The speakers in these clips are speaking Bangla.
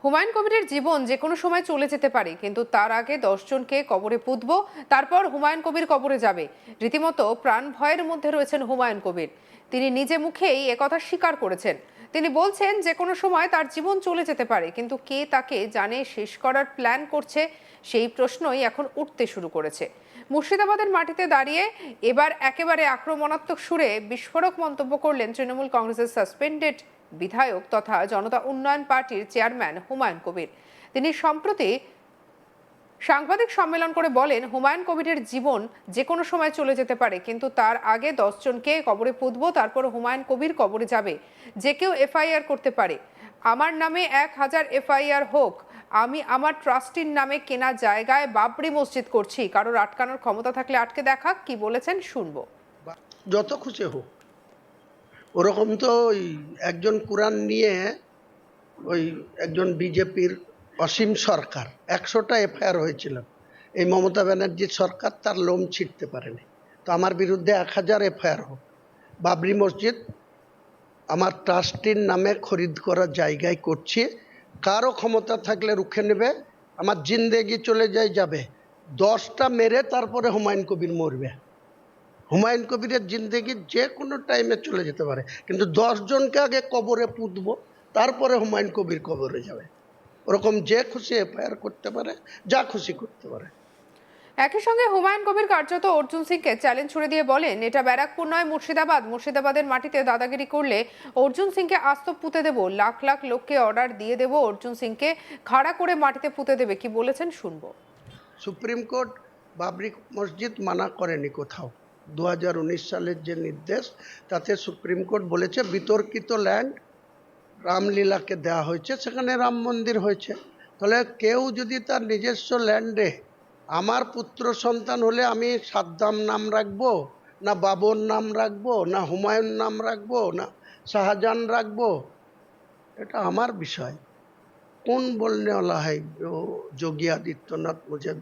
হুমায়ুন কবিরের জীবন যে কোনো সময় চলে যেতে পারে, কিন্তু তার আগে 10 জনকে কবরে পুঁতব, তারপর হুমায়ুন কবির কবরে যাবে। রীতিমতো প্রাণ ভয়ের মধ্যে রয়েছেন হুমায়ুন কবির। তিনি নিজে মুখেই একথা স্বীকার করেছেন। তিনি বলছেন যে কোনো সময় তার জীবন চলে যেতে পারে, কিন্তু কে তাকে জানে শেষ করার প্ল্যান করছে, সেই প্রশ্নই এখন উঠতে শুরু করেছে। মুর্শিদাবাদের মাটিতে দাঁড়িয়ে এবার একেবারে আক্রমণাত্মক সুরে বিস্ফোরক মন্তব্য করলেন তৃণমূল কংগ্রেসের সাসপেন্ডেড বিধায়ক তথা জনতা উন্নয়ন পার্টির চেয়ারম্যান হুমায়ুন কবির। তিনি সম্প্রতি সাংবাদিক সম্মেলন করে বলেন, হুমায়ুন কবিরের জীবন যে কোনো সময় চলে যেতে পারে, কিন্তু তার আগে 10 জনকে কবরে পুঁতব, তারপর হুমায়ুন কবির কবরে যাবে। যে কেউ এফআইআর করতে পারে, আমার নামে 1000 এফআইআর হোক। আমি আমার ট্রাস্টির নামে কেনা জায়গায় বাবরি মসজিদ করছি। কারোর আটকানোর ক্ষমতা থাকলে আটকে দেখাক। কি বলেছেন শুনবো। যত খুশি হোক, ওরকম তো ওই একজন কোরআন নিয়ে ওই একজন বিজেপির অসীম সরকার 100টা এফআইআর হয়েছিল। এই মমতা ব্যানার্জির সরকার তার লোম ছিঁড়তে পারেনি। তো আমার বিরুদ্ধে 1000 এফআইআর হোক। বাবরি মসজিদ আমার ট্রাস্টির নামে খরিদ করা জায়গায় করছি। কারো ক্ষমতা থাকলে রুখে নেবে। আমার জিন্দেগি চলে যাবে। 10টা মেরে তারপরে হুমায়ুন কবির মরবে। হুমায়ুন কবিরের জিন্দেগি যে কোনো টাইমে চলে যেতে পারে, কিন্তু 10 জনকে আগে কবরে পুঁতবো, তারপরে হুমায়ুন কবির কবরে যাবে। ওরকম যে খুশি এফআইআর করতে পারে, যা খুশি করতে পারে। একই সঙ্গে হুমায়ুন কবির কার্যত অর্জুন সিংকে চ্যালেঞ্জ ছুড়ে দিয়ে বলেন, এটা ব্যারাকপুর নয় মুর্শিদাবাদ। মুর্শিদাবাদের মাটিতে দাদাগিরি করলে অর্জুন সিংকে আস্ত পুঁতে দেব। লাখ লাখ লোককে অর্ডার দিয়ে দেব, অর্জুন সিংকে খাড়া করে মাটিতে পুঁতে দেবে। কি বলেছেন শুনবো। সুপ্রিম কোর্ট বাবরি মসজিদ মানা করেনি কোথাও। 2019 সালের যে নির্দেশ, তাতে সুপ্রিম কোর্ট বলেছে বিতর্কিত ল্যান্ড রামলীলাকে দেওয়া হয়েছে, সেখানে রাম মন্দির হয়েছে। তাহলে কেউ যদি তার নিজস্ব ল্যান্ডে, আমার পুত্র সন্তান হলে আমি সাদ্দাম নাম রাখবো, না বাবর নাম রাখবো, না হুমায়ুন নাম রাখবো, না শাহজাহান রাখবো, এটা আমার বিষয়। कौन बोलने वाला है जो योगी आदित्यनाथ मुझे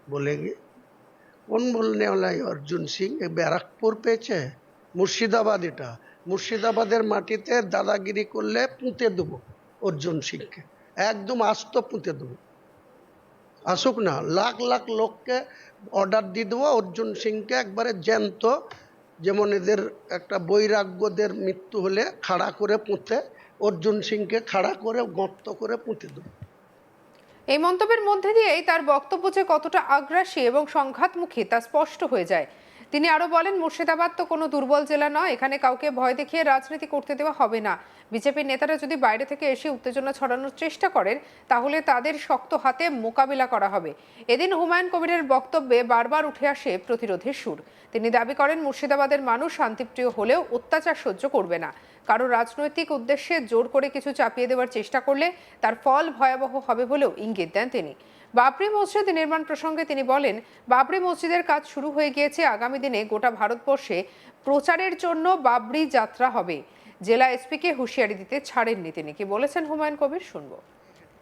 बोलेंगे? कौन बोलने वाला है अर्जुन सिंह? बैरकपुर पेचे मुर्शिदाबाद, এটা মুর্শিদাবাদের মাটিতে দাদাগিরি করলে পুঁতে দেব অর্জুন সিংকে, একদম আস্ত পুঁতে দেব। আসুক না, লাখ লাখ লোককে অর্ডার দিয়ে দেবো অর্জুন সিংকে একবারে জ্যান্ত। যেমন এদের একটা বৈরাগ্যদের মৃত্যু হলে খাড়া করে পুঁতে, অর্জুন সিংকে খাড়া করে গর্ত করে পুঁতে দেব। এই মন্তব্যের মধ্যে দিয়েই তার বক্তব্য যে কতটা আগ্রাসী এবং সংঘাতমুখী তা স্পষ্ট হয়ে যায়। তিনি আরো বলেন, মুর্শিদাবাদ তো কোনো দুর্বল জেলা নয়, এখানে কাউকে ভয় দেখিয়ে রাজনীতি করতে দেওয়া হবে না। বিজেপির নেতারা যদি বাইরে থেকে এসে উত্তেজনা ছড়ানোর চেষ্টা করেন, তাহলে তাদের শক্ত হাতে মোকাবিলা করা হবে। এদিন হুমায়ুন কবিরের বক্তব্যে বারবার উঠে আসে প্রতিরোধের সুর। তিনি দাবি করেন, মুর্শিদাবাদের মানুষ শান্তিপ্রিয় হলেও অত্যাচার সহ্য করবে না। কারো রাজনৈতিক উদ্দেশ্যে জোর করে কিছু চাপিয়ে দেওয়ার চেষ্টা করলে তার ফল ভয়াবহ হবে বলেও ইঙ্গিত দেন তিনি। বাবরি মসজিদ নির্মাণ প্রসঙ্গে তিনি বলেন, বাবরি মসজিদের কাজ শুরু হয়ে গিয়েছে। আগামী দিনে গোটা ভারতবর্ষে প্রচারের জন্য বাবরি যাত্রা হবে। জেলা এসপিকে হুঁশিয়ারি দিতে ছাড়েননি তিনি। কি বলেছেন হুমায়ুন কবির শুনবো।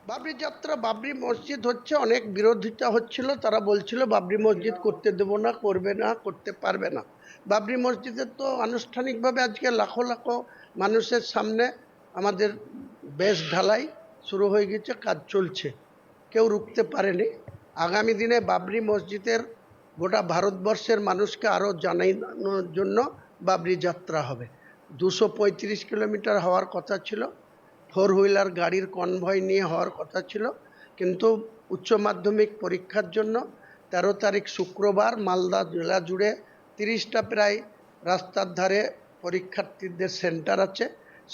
বাবরি যাত্রা, বাবরি মসজিদ হচ্ছে, অনেক বিরোধিতা হচ্ছিল। তারা বলছিল বাবরি মসজিদ করতে দেব না, করবে না, করতে পারবে না। বাবরি মসজিদের তো আনুষ্ঠানিকভাবে আজকে লাখো লাখো মানুষের সামনে আমাদের বেশ ঢালাই শুরু হয়ে গেছে, কাজ চলছে, কেউ রুখতে পারেনি। আগামী দিনে বাবরি মসজিদের গোটা ভারতবর্ষের মানুষকে আরও জানানোর জন্য বাবরি যাত্রা হবে। 235 কিলোমিটার হওয়ার কথা ছিল, 4 হুইলার গাড়ির কনভয় নিয়ে হওয়ার কথা ছিল, কিন্তু উচ্চ মাধ্যমিক পরীক্ষার জন্য 13 তারিখ শুক্রবার মালদা জেলা জুড়ে 30টা প্রায় রাস্তার ধারে পরীক্ষার্থীদের সেন্টার আছে,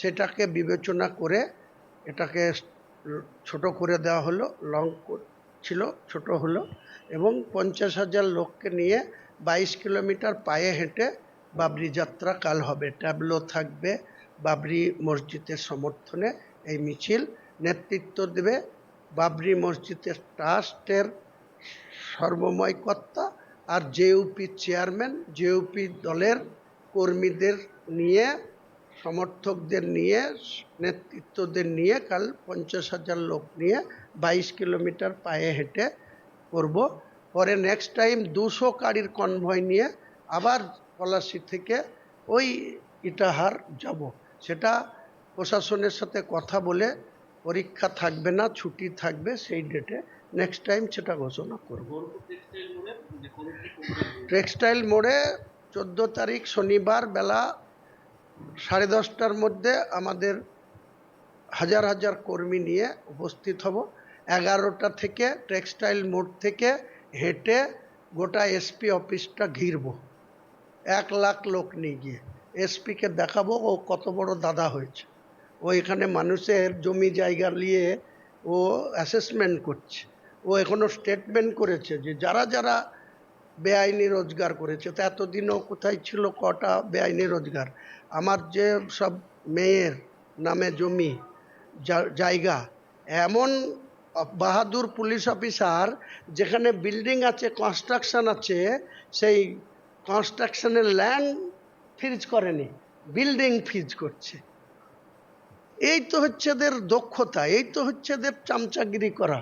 সেটাকে বিবেচনা করে এটাকে ছোট করে দেওয়া হলো। লং ছিল, ছোট হলো, এবং 50,000 লোককে নিয়ে 22 কিলোমিটার পায়ে হেঁটে বাবরি যাত্রা কাল হবে। ট্যাবলো থাকবে বাবরি মসজিদের সমর্থনে। এই মিছিল নেতৃত্ব দেবে বাবরি মসজিদের ট্রাস্টের সর্বময় কর্তা আর জেইউপি চেয়ারম্যান। জেইউপি দলের কর্মীদের নিয়ে, সমর্থকদের নিয়ে, নেতৃত্বদের নিয়ে কাল 50,000 লোক নিয়ে 22 কিলোমিটার পায়ে হেঁটে করব। পরে নেক্সট টাইম 200 গাড়ির কনভয় নিয়ে আবার পলাশী থেকে ওই ইটাহার যাব। সেটা প্রশাসনের সাথে কথা বলে পরীক্ষা থাকবে না, ছুটি থাকবে, সেই ডেটে নেক্সট টাইম সেটা ঘোষণা করব। টেক্সটাইল মোড়ে 14 তারিখ শনিবার বেলা 10:30টার মধ্যে আমাদের হাজার হাজার কর্মী নিয়ে উপস্থিত হব। 11টা থেকে টেক্সটাইল মোড় থেকে হেঁটে গোটা এসপি অফিসটা ঘিরব, 1 লাখ লোক নিয়ে গিয়ে এসপিকে দেখাবো ও কত বড় দাদা হয়েছে। ও এখানে মানুষের জমি জায়গা নিয়ে ও অ্যাসেসমেন্ট করছে। ও এখনো স্টেটমেন্ট করেছে যে যারা যারা বেআইনি রোজগার করেছে, তো এতদিনও কোথায় ছিল কটা বেআইনি রোজগার। আমার যে সব মেয়ের নামে জমি জায়গা, এমন বাহাদুর পুলিশ অফিসার যেখানে বিল্ডিং আছে, কনস্ট্রাকশন আছে, সেই কনস্ট্রাকশনের ল্যান্ড ফ্রিজ করেনি, বিল্ডিং ফ্রিজ করছে। এই তো হচ্ছে এদের দক্ষতা, এই তো হচ্ছে এদের চামচাগিরি করা।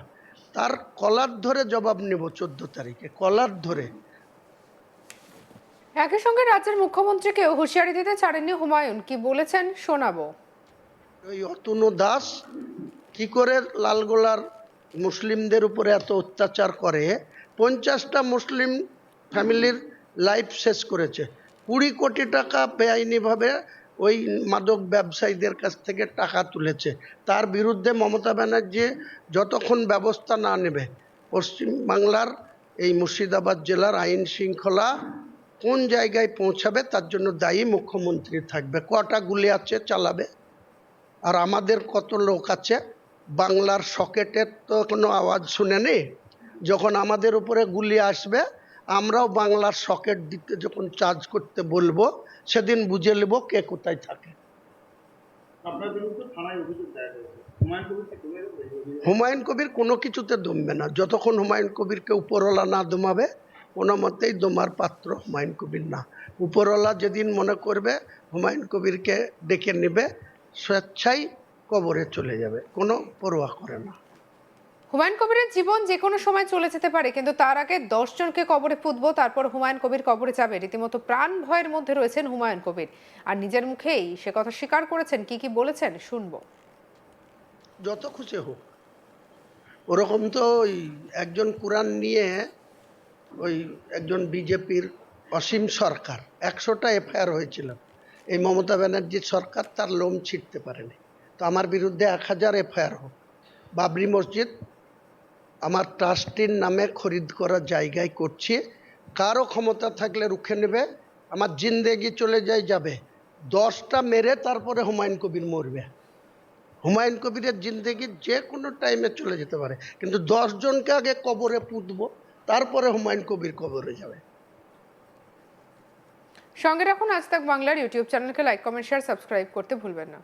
তার কলার ধরে জবাব নেব 14 তারিখে, কলার ধরে। একই সঙ্গে রাজ্যের মুখ্যমন্ত্রীকেও হুঁশিয়ারি দিতে ছাড়েননি হুমায়ুন, কি বলেছেন শোনাবো। ওই অতনু দাস কি করে লালগোলার মুসলিমদের উপরে এত অত্যাচার করে, 50টা মুসলিম ফ্যামিলির লাইফ শেষ করেছে, 20 কোটি টাকা বেআইনিভাবে ওই মাদক ব্যবসায়ীদের কাছ থেকে টাকা তুলেছে। তার বিরুদ্ধে মমতা ব্যানার্জি যতক্ষণ ব্যবস্থা না নেবে, পশ্চিম বাংলার এই মুর্শিদাবাদ জেলার আইন শৃঙ্খলা কোন জায়গায় পৌঁছাবে তার জন্য দায়ী মুখ্যমন্ত্রী থাকবে। কটা গুলি আছে চালাবে। আর আমাদের কত লোক আছে, বাংলার সকেটের তো কোনো আওয়াজ শুনেনি। যখন আমাদের উপরে গুলি আসবে, আমরাও বাংলার সকেট দিতে যখন চার্জ করতে বলবো, সেদিন বুঝে নেব কে কোথায় থাকে। হুমায়ুন কবির কোনো কিছুতে দমবে না, যতক্ষণ হুমায়ুন কবিরকে উপরওয়ালা না দমাবে কোনো মতেই দমার পাত্র হুমায়ুন কবির না। উপরওয়ালা যেদিন মনে করবে হুমায়ুন কবিরকে ডেকে নেবে, স্বেচ্ছায় কবরে চলে যাবে, কোনো পরোয়া করে না। হুমায়ুন কবিরের জীবন যে কোনো সময় চলে যেতে পারে, কিন্তু তার আগে 10 জনকে কবরে পুঁতবো, তারপর হুমায়ুন কবির কবরে যাবে। রীতিমতো প্রাণ ভয়ের মধ্যে রয়েছেন হুমায়ুন কবির, আর নিজের মুখেই সে কথা স্বীকার করেছেন। কি কি বলেছেন শুনবো। যত খুশি হোক, ওরকম তো ওই একজন কোরআন নিয়ে ওই একজন বিজেপির অসীম সরকার 100টা এফআইআর হয়েছিল, এই মমতা ব্যানার্জির সরকার তার লোম ছিঁড়তে পারেনি। তো আমার বিরুদ্ধে 1000 এফআইআর হোক। বাবরি মসজিদ আমার ট্রাস্টির নামে খরিদ করার জায়গায় করছি, কারো ক্ষমতা থাকলে রুখে নেবে, আমার জিন্দেগি চলে যাবে। 10টা মেরে তারপরে হুমায়ুন কবির মরবে। হুমায়ুন কবিরের জিন্দেগি যে কোনো টাইমে চলে যেতে পারে, কিন্তু 10 জনকে আগে কবরে পুঁতবো, তারপরে হুমায়ুন কবির কবরে যাবে। সঙ্গে রাখুন আজ তাক বাংলার ইউটিউব চ্যানেলকে লাইক, কমেন্ট, শেয়ার, সাবস্ক্রাইব করতে ভুলবেন না।